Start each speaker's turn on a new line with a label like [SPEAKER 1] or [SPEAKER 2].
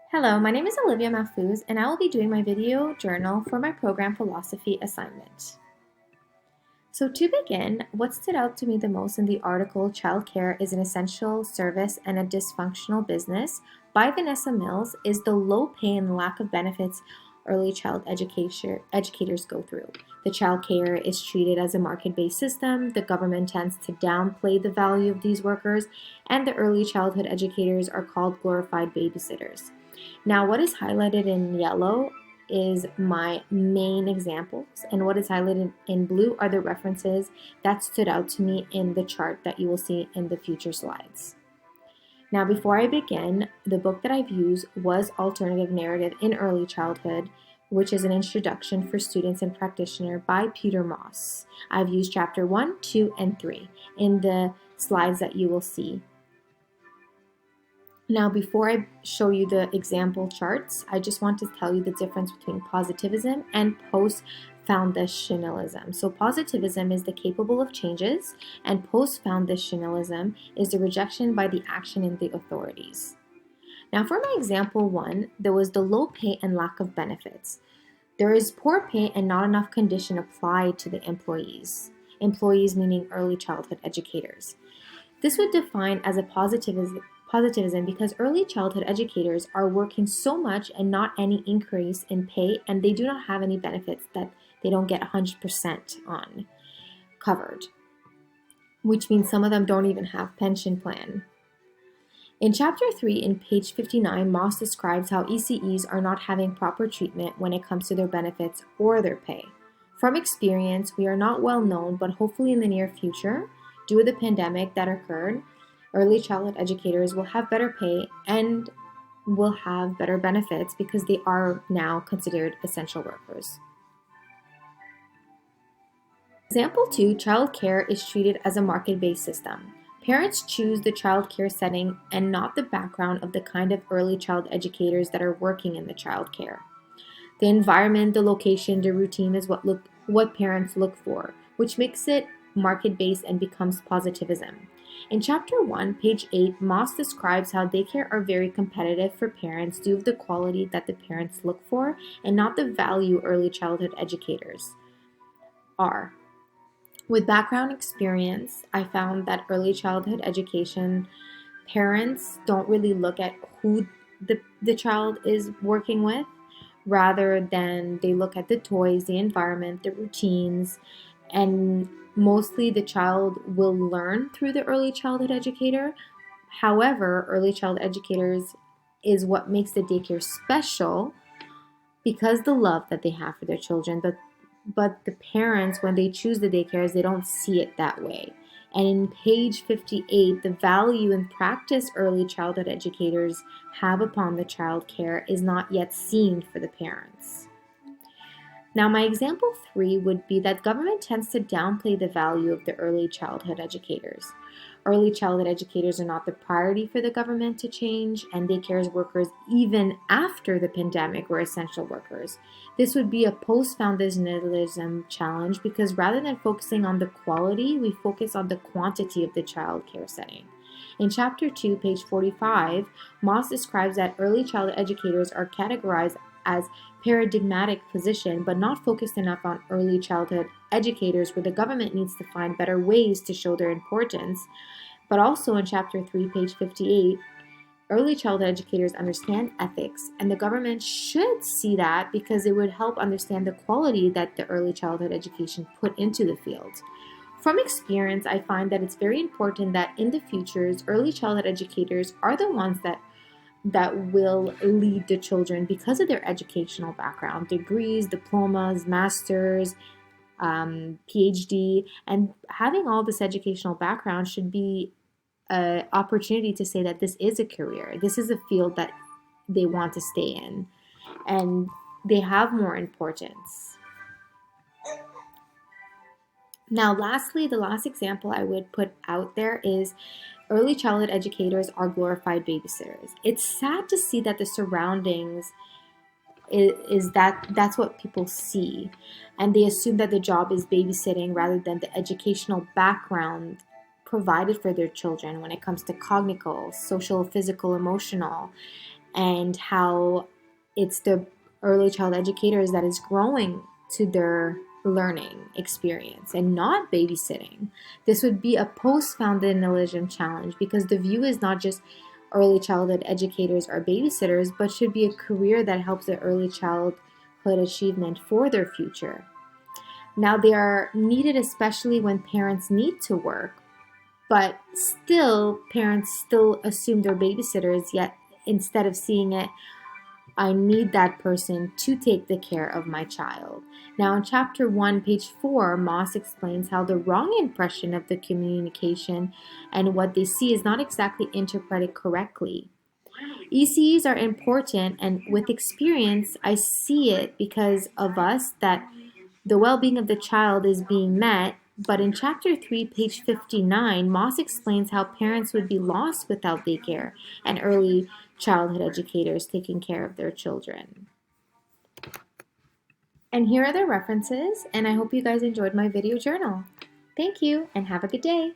[SPEAKER 1] Hello, my name is Olivia Mahfouz, and I will be doing my video journal for my program philosophy assignment. So to begin, what stood out to me the most in the article Childcare is an Essential Service and a Dysfunctional Business by Vanessa Mills is the low pay and lack of benefits early child educators go through. The childcare is treated as a market-based system, the government tends to downplay the value of these workers, and the early childhood educators are called glorified babysitters. Now, what is highlighted in yellow is my main examples, and what is highlighted in blue are the references that stood out to me in the chart that you will see in the future slides. Now, before I begin, the book that I've used was Alternative Narrative in Early Childhood, which is an introduction for students and practitioner by Peter Moss. I've used chapter 1, 2, and 3 in the slides that you will see. Now, before I show you the example charts, I just want to tell you the difference between positivism and post-foundationalism. So positivism is the capable of changes, and post-foundationalism is the rejection by the action in the authorities. Now, for my example 1, there was the low pay and lack of benefits. There is poor pay and not enough condition applied to the employees. Employees meaning early childhood educators. This would define as a positivism because early childhood educators are working so much and not any increase in pay, and they do not have any benefits that they don't get 100% on covered, which means some of them don't even have pension plan. In chapter 3 in page 59, Moss describes how ECEs are not having proper treatment when it comes to their benefits or their pay. From experience, we are not well known, but hopefully in the near future, due to the pandemic that occurred, early childhood educators will have better pay and will have better benefits because they are now considered essential workers. Example 2, childcare is treated as a market-based system. Parents choose the childcare setting and not the background of the kind of early child educators that are working in the childcare. The environment, the location, the routine is what parents look for, which makes it market-based and becomes positivism. In chapter 1, page 8, Moss describes how daycare are very competitive for parents due to the quality that the parents look for and not the value early childhood educators are. With background experience, I found that early childhood education parents don't really look at who the child is working with, rather than they look at the toys, the environment, the routines, and mostly the child will learn through the early childhood educator. However, early child educators is what makes the daycare special because the love that they have for their children. But the parents, when they choose the daycares, they don't see it that way. And in page 58, the value and practice early childhood educators have upon the child care is not yet seen for the parents. Now, my example 3 would be that government tends to downplay the value of the early childhood educators. Early childhood educators are not the priority for the government to change, and daycare workers, even after the pandemic, were essential workers. This would be a post-foundationalism challenge because rather than focusing on the quality, we focus on the quantity of the child care setting. In chapter 2, page 45, Moss describes that early childhood educators are categorized as paradigmatic position, but not focused enough on early childhood educators, where the government needs to find better ways to show their importance. But also in chapter 3, page 58, early childhood educators understand ethics, and the government should see that because it would help understand the quality that the early childhood education put into the field. From experience, I find that it's very important that in the futures, early childhood educators are the ones that will lead the children because of their educational background, degrees, diplomas, masters, PhD, and having all this educational background should be an opportunity to say that this is a career. This is a field that they want to stay in, and they have more importance. Now, lastly, the last example I would put out there is early childhood educators are glorified babysitters. It's sad to see that the surroundings is that's what people see, and they assume that the job is babysitting rather than the educational background provided for their children when it comes to cognitive, social, physical, emotional. and how it's the early child educators that is growing to their learning experience and not babysitting. This would be a post-foundation challenge because the view is not just early childhood educators or babysitters, but should be a career that helps the early childhood achievement for their future. Now, they are needed especially when parents need to work, but still, parents still assume they're babysitters, yet instead of seeing it, I need that person to take the care of my child. Now, in chapter 1, page 4, Moss explains how the wrong impression of the communication and what they see is not exactly interpreted correctly. ECEs are important, and with experience, I see it because of us that the well-being of the child is being met. But in chapter 3, page 59, Moss explains how parents would be lost without daycare and early childhood educators taking care of their children. And here are the references, and I hope you guys enjoyed my video journal. Thank you, and have a good day.